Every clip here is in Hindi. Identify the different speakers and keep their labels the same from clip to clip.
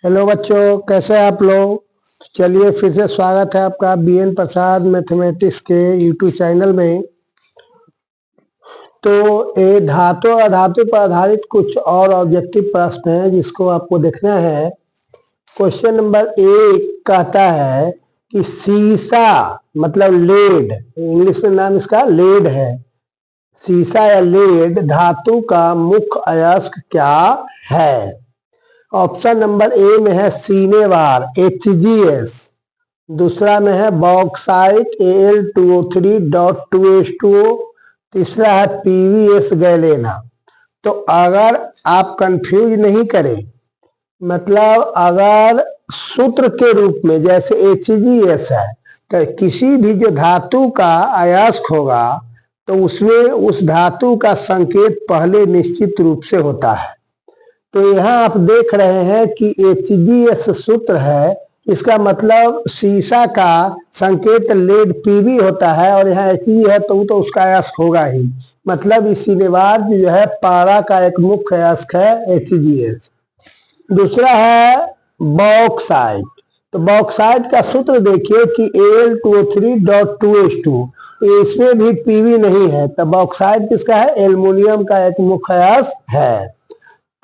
Speaker 1: हेलो बच्चों, कैसे हैं आप लोग। चलिए फिर से स्वागत है आपका बीएन प्रसाद मैथमेटिक्स के यूट्यूब चैनल में। तो ये धातु और अधातु पर आधारित कुछ और ऑब्जेक्टिव प्रश्न हैं जिसको आपको देखना है। क्वेश्चन नंबर 1 कहता है कि सीसा मतलब लेड, इंग्लिश में नाम इसका लेड है। सीसा या लेड धातु का मुख्य अयस्क क्या है। ऑप्शन नंबर ए में है सीनेवार HgS, दूसरा में है बॉक्साइट Al2O3.2H2O, तीसरा है PVS गैलेना। तो अगर आप कंफ्यूज नहीं करें, मतलब अगर सूत्र के रूप में जैसे HgS है तो किसी भी जो धातु का अयस्क होगा तो उसमें उस धातु का संकेत पहले निश्चित रूप से होता है। तो यहाँ आप देख रहे हैं कि HgS सूत्र है, इसका मतलब सीसा का संकेत लेड PV होता है और यहाँ Hg है तो उसका अयस्क होगा ही। मतलब इस सिनेवार जो है पारा का एक मुख्य अयस्क है HgS। दूसरा है बॉक्साइट। तो बॉक्साइट का सूत्र देखिए कि Al2O3.2H2, इसमें भी PV नहीं है, तो बॉक्साइट किसका है, एल्युमिनियम का एक मुख्य अयस्क है।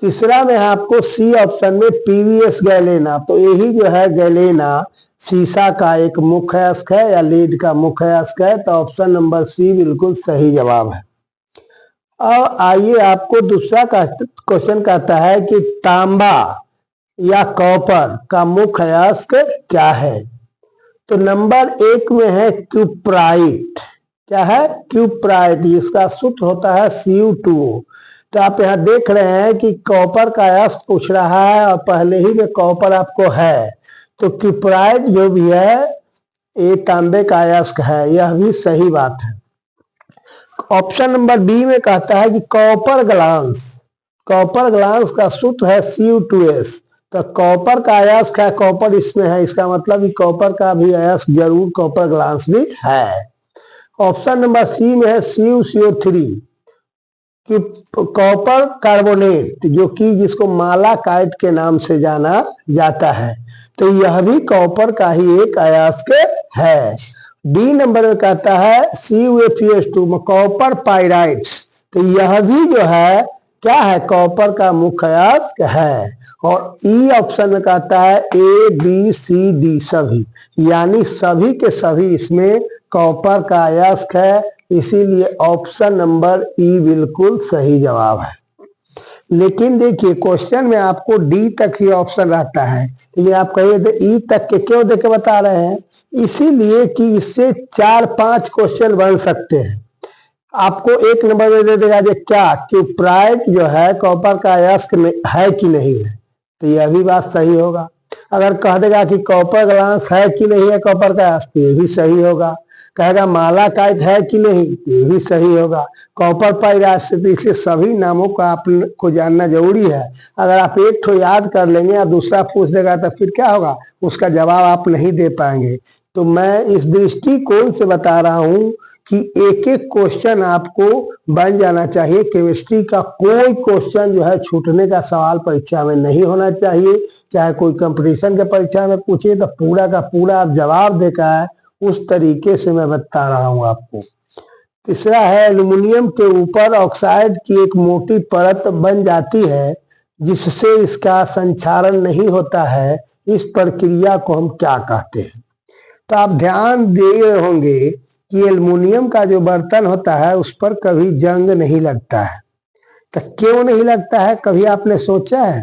Speaker 1: तीसरा में आपको सी ऑप्शन में PVS गैलेना, तो यही जो है गैलेना सीसा का एक मुख्य अयस्क है या लीड का मुख्य अयस्क है। तो ऑप्शन नंबर सी बिल्कुल सही जवाब है। और आइए आपको दूसरा क्वेश्चन कहता है कि तांबा या कॉपर का मुख्य अयस्क क्या है। तो नंबर 1 में है क्यूप्राइट। क्या है, क्यूप्राइट, इसका सूत्र होता है Cu2O। तो आप यहाँ देख रहे हैं कि कॉपर का अयस्क पूछ रहा है और पहले ही में कॉपर आपको है, तो क्यूप्राइट जो भी है ये तांबे का अयस्क है, यह भी सही बात है। ऑप्शन नंबर बी में कहता है कि कॉपर ग्लास, कॉपर ग्लास का सूत्र है Cu2S। तो कॉपर का अयस्क है, कॉपर इसमें है, इसका मतलब कॉपर का भी अयस्क जरूर कॉपर ग्लास भी है। ऑप्शन नंबर सी में है CuCO3 कि कॉपर कार्बोनेट, जो कि जिसको मालाकाइट के नाम से जाना जाता है, तो यह भी कॉपर का ही एक अयस्क है। डी नंबर में कहता है CuFeS2 में कॉपर पाइराइट्स, तो यह भी जो है क्या है, कॉपर का मुख्य अयस्क है। और ई ऑप्शन में कहता है ABCD सभी, यानी सभी के सभी इसमें कॉपर का अयस्क है, इसीलिए ऑप्शन नंबर ई बिल्कुल सही जवाब है। लेकिन देखिए क्वेश्चन में आपको डी तक ही ऑप्शन रहता है, लेकिन आप कहिए ई तक के क्यों देके बता रहे हैं, इसीलिए कि इससे 4-5 क्वेश्चन बन सकते हैं। आपको 1 नंबर में दे देगा जो क्या क्यूप्राइट जो है कॉपर का अयस्क में है कि नहीं है, तो यह भी बात सही होगा। अगर कह देगा कि कॉपर ग्लास है कि नहीं है कॉपर का अयस्क, ये भी सही होगा। कहेगा मालाकाइट है कि नहीं, ये भी सही होगा। कॉपर पाइराइट से, तो इसलिए सभी नामों का आपको जानना जरूरी है। अगर आप एक ठो याद कर लेंगे या दूसरा पूछ देगा तो फिर क्या होगा, उसका जवाब आप नहीं दे पाएंगे। तो मैं इस दृष्टिकोण से बता रहा हूं कि एक एक क्वेश्चन आपको बन जाना चाहिए। केमिस्ट्री का कोई क्वेश्चन जो है छूटने का सवाल परीक्षा में नहीं होना चाहिए। चाहे कोई कंपटीशन के परीक्षा में पूछे तो पूरा का पूरा आप जवाब देकर है, उस तरीके से मैं बता रहा हूं आपको। तीसरा है एल्युमिनियम के ऊपर ऑक्साइड की एक मोटी परत बन जाती है जिससे इसका संक्षारण नहीं होता है, इस प्रक्रिया को हम क्या कहते हैं। तो आप ध्यान दिए होंगे कि एल्युमिनियम का जो बर्तन होता है उस पर कभी जंग नहीं लगता है। तो क्यों नहीं लगता है, कभी आपने सोचा है।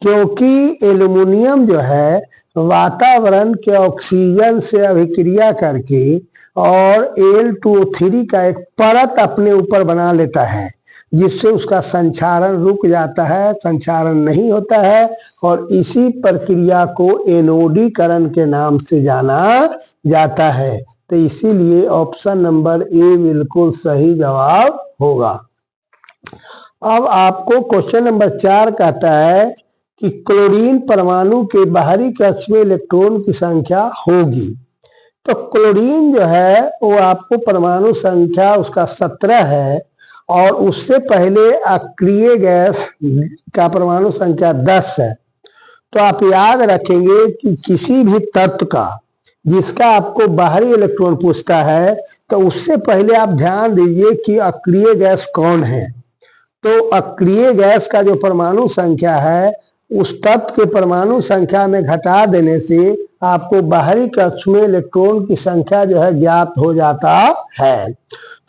Speaker 1: क्योंकि एल्युमिनियम जो है वातावरण के ऑक्सीजन से अभिक्रिया करके और Al2O3 का एक परत अपने ऊपर बना लेता है, जिससे उसका संक्षारण रुक जाता है, संक्षारण नहीं होता है, और इसी प्रक्रिया को एनोडीकरण के नाम से जाना जाता है। तो इसीलिए ऑप्शन नंबर ए बिल्कुल सही जवाब होगा। अब आपको क्वेश्चन नंबर 4 कहता है कि क्लोरीन परमाणु के बाहरी कक्ष में इलेक्ट्रॉन की संख्या होगी। तो क्लोरीन जो है वो आपको परमाणु संख्या उसका 17 है और उससे पहले अक्रिय गैस का परमाणु संख्या 10 है। तो आप याद रखेंगे कि किसी भी तत्व का जिसका आपको बाहरी इलेक्ट्रॉन पूछता है तो उससे पहले आप ध्यान दीजिए कि अक्रिय गैस कौन है। तो अक्रिय गैस का जो परमाणु संख्या है उस तत्व के परमाणु संख्या में घटा देने से आपको बाहरी कक्ष में इलेक्ट्रॉन की संख्या जो है ज्ञात हो जाता है।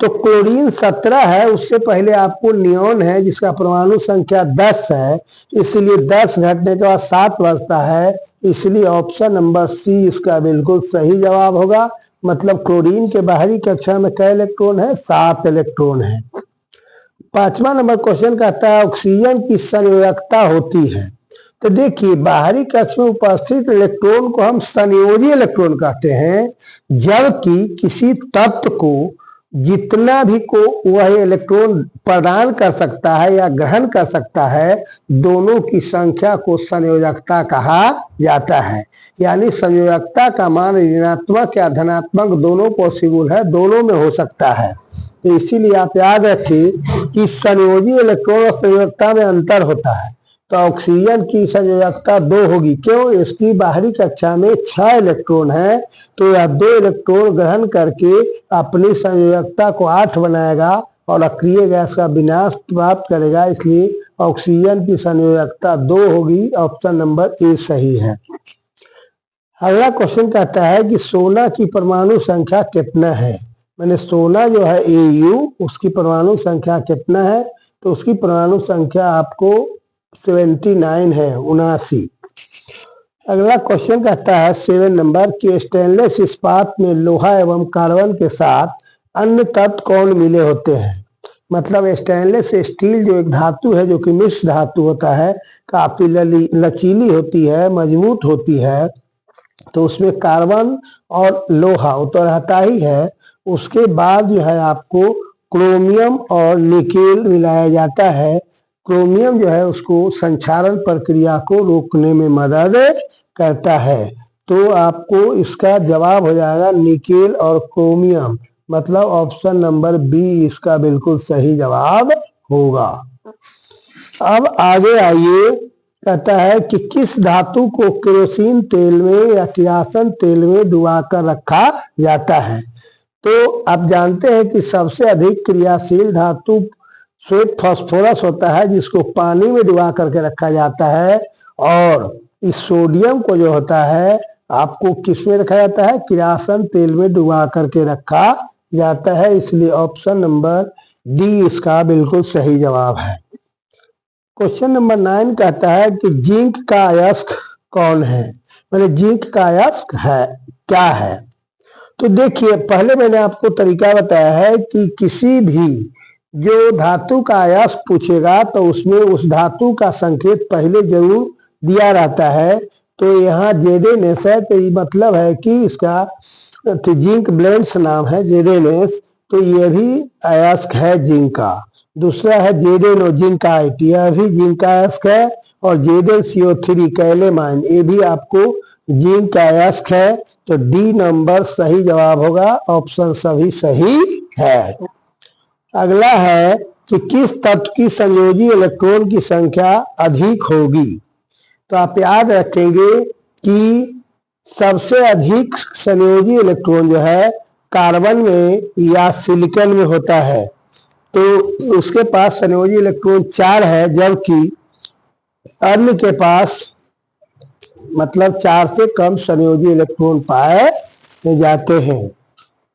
Speaker 1: तो क्लोरीन 17 है, उससे पहले आपको नियोन है जिसका परमाणु संख्या 10 है, इसलिए 10 घटने के बाद 7 बचता है, इसलिए ऑप्शन नंबर सी इसका बिल्कुल सही जवाब होगा। मतलब क्लोरीन के बाहरी कक्षा में कै इलेक्ट्रॉन है? 7 इलेक्ट्रॉन है। 5वां नंबर क्वेश्चन कहता है ऑक्सीजन की संयोजकता होती है। तो देखिए बाहरी कक्ष में उपस्थित इलेक्ट्रॉन को हम संयोजी इलेक्ट्रॉन कहते हैं, जबकि किसी तत्व को जितना भी को वह इलेक्ट्रॉन प्रदान कर सकता है या ग्रहण कर सकता है, दोनों की संख्या को संयोजकता कहा जाता है। यानी संयोजकता का मान ऋणात्मक या धनात्मक दोनों पॉसिबल है, दोनों में हो सकता है। तो इसीलिए आप याद रखिए कि संयोजी इलेक्ट्रॉन और संयोजकता में अंतर होता है। तो ऑक्सीजन की संयोजकता 2 होगी, क्यों? इसकी बाहरी कक्षा में 6 इलेक्ट्रॉन है, तो यह 2 इलेक्ट्रॉन ग्रहण करके अपनी संयोजकता को 8 बनाएगा और अक्रिय गैस का विनाश प्राप्त करेगा, इसलिए ऑक्सीजन की संयोजकता 2 होगी। ऑप्शन नंबर ए सही है। अगला क्वेश्चन कहता है कि सोना की परमाणु संख्या कितना है? मैंने सोना जो है Au, उसकी परमाणु संख्या कितना है? तो उसकी परमाणु संख्या आपको 79 है, 79। अगला क्वेश्चन कहता है 7 नंबर कि स्टेनलेस इस्पात में लोहा एवं कार्बन के साथ अन्य तत्व कौन मिले होते हैं? मतलब स्टेनलेस स्टील जो एक धातु है जो कि मिश्र धातु होता है, काफी लचीली होती है, मजबूत होती है, तो उसमें कार्बन और लोहा तो रहता ही है। उसके बाद जो है आपको क्रोमियम और निकेल मिलाया जाता है। क्रोमियम जो है उसको संक्षारण प्रक्रिया को रोकने में मदद करता है। तो आपको इसका जवाब हो जाएगा निकेल और क्रोमियम, मतलब ऑप्शन नंबर बी इसका बिल्कुल सही जवाब होगा। अब आगे आइए, कहता है कि किस धातु को केरोसिन तेल में या किरासन तेल में डुबाकर रखा जाता है? तो आप जानते हैं कि सबसे अधिक क्रियाशील धातु श्वेत फास्फोरस होता है, जिसको पानी में डुबा करके रखा जाता है, और इस सोडियम को जो होता है आपको किस में रखा जाता है? किरासन तेल में डुबा करके रखा जाता है, इसलिए ऑप्शन नंबर डी इसका बिल्कुल सही जवाब है। क्वेश्चन नंबर 9 कहता है कि जिंक का अयस्क कौन है? मैंने जिंक का अयस्क है क्या है? तो देखिए पहले मैंने आपको तरीका बताया है कि किसी भी जो धातु का अयस्क पूछेगा तो उसमें उस धातु का संकेत पहले जरूर दिया रहता है। तो यहाँ जेडेनेस है, तो ये मतलब है कि इसका जिंक ब्लेंड्स नाम है जेडेनेस, तो ये भी अयस्क है जिंक का। दूसरा है जेडेनो जिंकाइट, यह भी जिंक का अयस्क है, और JeDeCO3 कैलेमाइन, ये भी आपको जिंक का अयस्क है। तो डी नंबर सही जवाब होगा, ऑप्शन सभी सही है। अगला है कि किस तत्व की संयोजी इलेक्ट्रॉन की संख्या अधिक होगी? तो आप याद रखेंगे कि सबसे अधिक संयोजी इलेक्ट्रॉन जो है कार्बन में या सिलिकॉन में होता है, तो उसके पास संयोजी इलेक्ट्रॉन 4 है, जबकि अन्य के पास मतलब 4 से कम संयोजी इलेक्ट्रॉन पाए जाते हैं।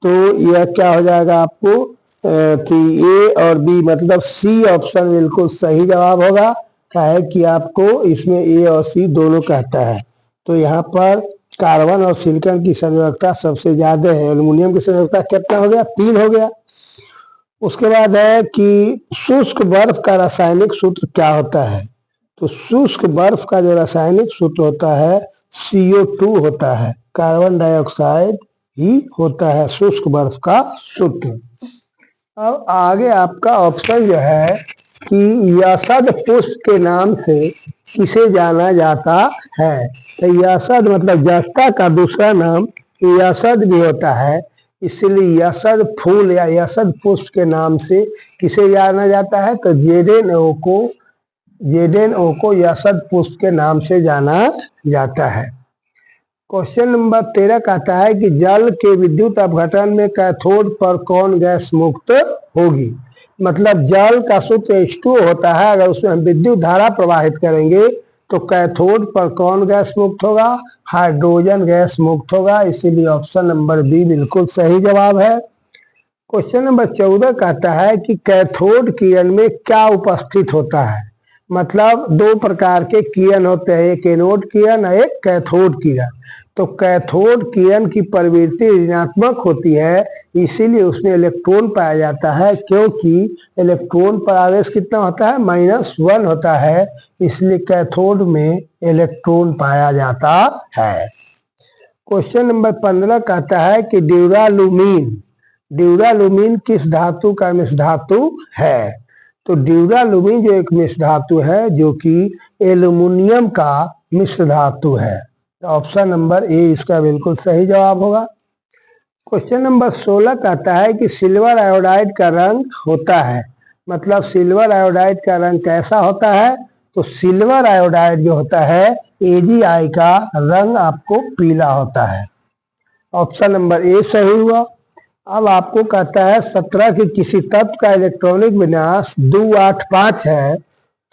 Speaker 1: तो यह क्या हो जाएगा आपको कि ए और बी, मतलब सी ऑप्शन बिल्कुल सही जवाब होगा। क्या है कि आपको इसमें ए और सी दोनों कहता है। तो यहाँ पर कार्बन और सिलिकॉन की संयोजकता सबसे ज्यादा है। एल्युमिनियम की संयोजकता कितना हो गया? 3 हो गया। उसके बाद है कि शुष्क बर्फ का रासायनिक सूत्र क्या होता है? तो शुष्क बर्फ का जो रासायनिक सूत्र होता है CO2 होता है, कार्बन डाइऑक्साइड ही होता है शुष्क बर्फ का सूत्र। अब आगे आपका ऑप्शन जो है कि यशद पुष्प के नाम से किसे जाना जाता है? तो यशद मतलब जस्ता का दूसरा नाम यशद भी होता है, इसलिए यशद फूल या यशद पुष्प के नाम से किसे जाना जाता है? तो जेडेन ओ को यशद पुष्प के नाम से जाना जाता है। क्वेश्चन नंबर 13 कहता है कि जल के विद्युत अपघटन में कैथोड पर कौन गैस मुक्त होगी? मतलब जल का सूत्र H2O होता है, अगर उसमें हम विद्युत धारा प्रवाहित करेंगे तो कैथोड पर कौन गैस मुक्त होगा? हाइड्रोजन गैस मुक्त होगा, इसीलिए ऑप्शन नंबर बी बिल्कुल सही जवाब है। क्वेश्चन नंबर 14 कहता है कि कैथोड किरण में क्या उपस्थित होता है? मतलब दो प्रकार के किरण होते हैं, एक एनोड किरण और एक कैथोड किरण। तो कैथोड किरण की प्रवृत्ति ऋणात्मक होती है, इसीलिए उसमें इलेक्ट्रॉन पाया जाता है, क्योंकि इलेक्ट्रॉन पर आवेश कितना होता है? -1 होता है, इसलिए कैथोड में इलेक्ट्रॉन पाया जाता है। क्वेश्चन नंबर 15 कहता है कि ड्यूरालुमीन किस धातु का मिश्र धातु है? तो ड्यूरालुमीन जो एक मिश्र धातु है जो कि एल्युमिनियम का मिश्र धातु है। ऑप्शन नंबर ए इसका बिल्कुल सही जवाब होगा। क्वेश्चन नंबर 16 कहता है कि सिल्वर आयोडाइड का रंग होता है, मतलब सिल्वर आयोडाइड का रंग कैसा होता है? तो सिल्वर आयोडाइड जो होता है AgI का रंग आपको पीला होता है। ऑप्शन नंबर ए सही हुआ। अब आपको कहता है 17 के किसी तत्व का इलेक्ट्रॉनिक विन्यास 285 है,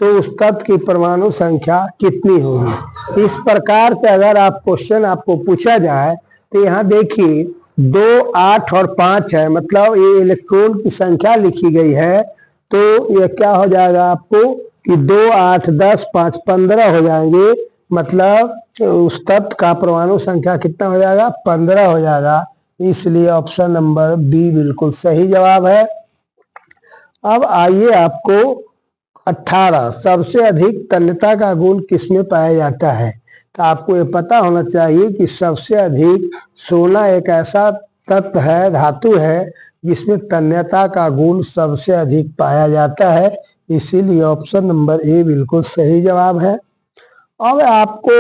Speaker 1: तो उस तत्व की परमाणु संख्या कितनी होगी? इस प्रकार का अगर आप क्वेश्चन आपको पूछा जाए तो यहाँ देखिए 2, 8 और 5 है, मतलब ये इलेक्ट्रॉन की संख्या लिखी गई है, तो ये क्या हो जाएगा आपको कि 2, 8, 10, 5, 15 हो जाएंगे, मतलब उस तत्व का परमाणु संख्या कितना हो जाएगा? 15 हो जाएगा, इसलिए ऑप्शन नंबर बी बिल्कुल सही जवाब है। अब आइए आपको 18 सबसे अधिक तन्यता का गुण किसमें पाया जाता है? तो आपको ये पता होना चाहिए कि सबसे अधिक सोना एक ऐसा तत्व है, धातु है, जिसमें तन्यता का गुण सबसे अधिक पाया जाता है, इसीलिए ऑप्शन नंबर ए बिल्कुल सही जवाब है। अब आपको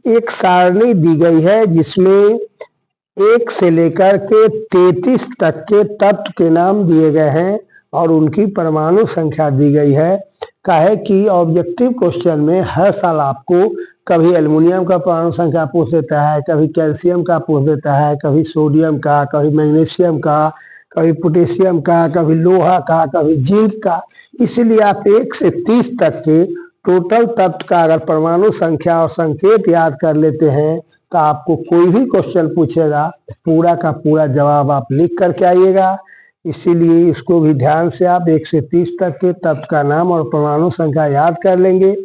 Speaker 1: एक सारणी दी गई है जिसमें 1 से लेकर के 33 तक के तत्व के नाम दिए गए हैं और उनकी परमाणु संख्या दी गई है। काहे कि ऑब्जेक्टिव क्वेश्चन में हर साल आपको कभी एल्युमिनियम का परमाणु संख्या पूछ देता है, कभी कैल्शियम का पूछ देता है, कभी सोडियम का, कभी मैग्नीशियम का, कभी पोटेशियम का, कभी लोहा का, कभी जिंक का, इसलिए आप 1 से 30 तक के टोटल तत्व का अगर परमाणु संख्या और संकेत याद कर लेते हैं तो आपको कोई भी क्वेश्चन पूछेगा पूरा का पूरा जवाब आप लिख करके आइएगा। इसीलिए इसको भी ध्यान से आप 1 से 30 तक के तत्व का नाम और परमाणु संख्या याद कर लेंगे,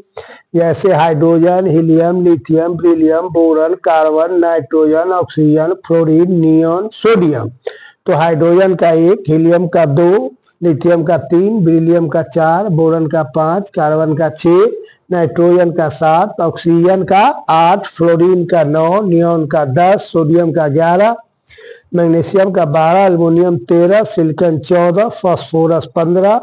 Speaker 1: जैसे hydrogen, helium, lithium, beryllium, boron, carbon, nitrogen, oxygen, fluorine, neon, sodium. तो हाइड्रोजन का 1, हीलियम का 2, लिथियम का 3, बेरिलियम का 4, बोरॉन का 5, कार्बन का 6, नाइट्रोजन का 7, ऑक्सीजन का 8, फ्लोरीन का 9, नियॉन का 10, सोडियम का 11, मैग्नीशियम का 12, aluminium 13, silicon 14, phosphorus 15,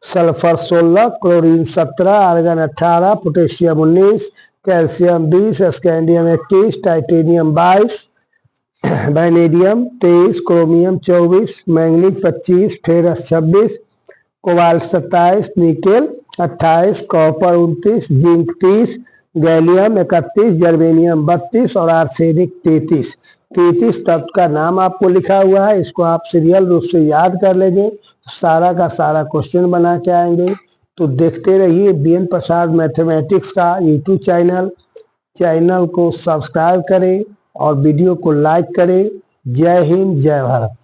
Speaker 1: sulphur 16, chlorine 17, argon 18, potassium 19, calcium 20, scandium 21, titanium 22, vanadium 23, chromium 24, manganese 25, ferrous 26, cobalt 27, nickel 28, copper 29, zinc 30, gallium 31, germanium 32 और आर्सेनिक 33 तत्व का नाम आपको लिखा हुआ है। इसको आप सीरियल रूप से याद कर लेंगे, सारा का सारा क्वेश्चन बना के आएंगे। तो देखते रहिए BN प्रसाद मैथमेटिक्स का यूट्यूब चैनल को सब्सक्राइब करें और वीडियो को लाइक करें। जय हिंद, जय भारत।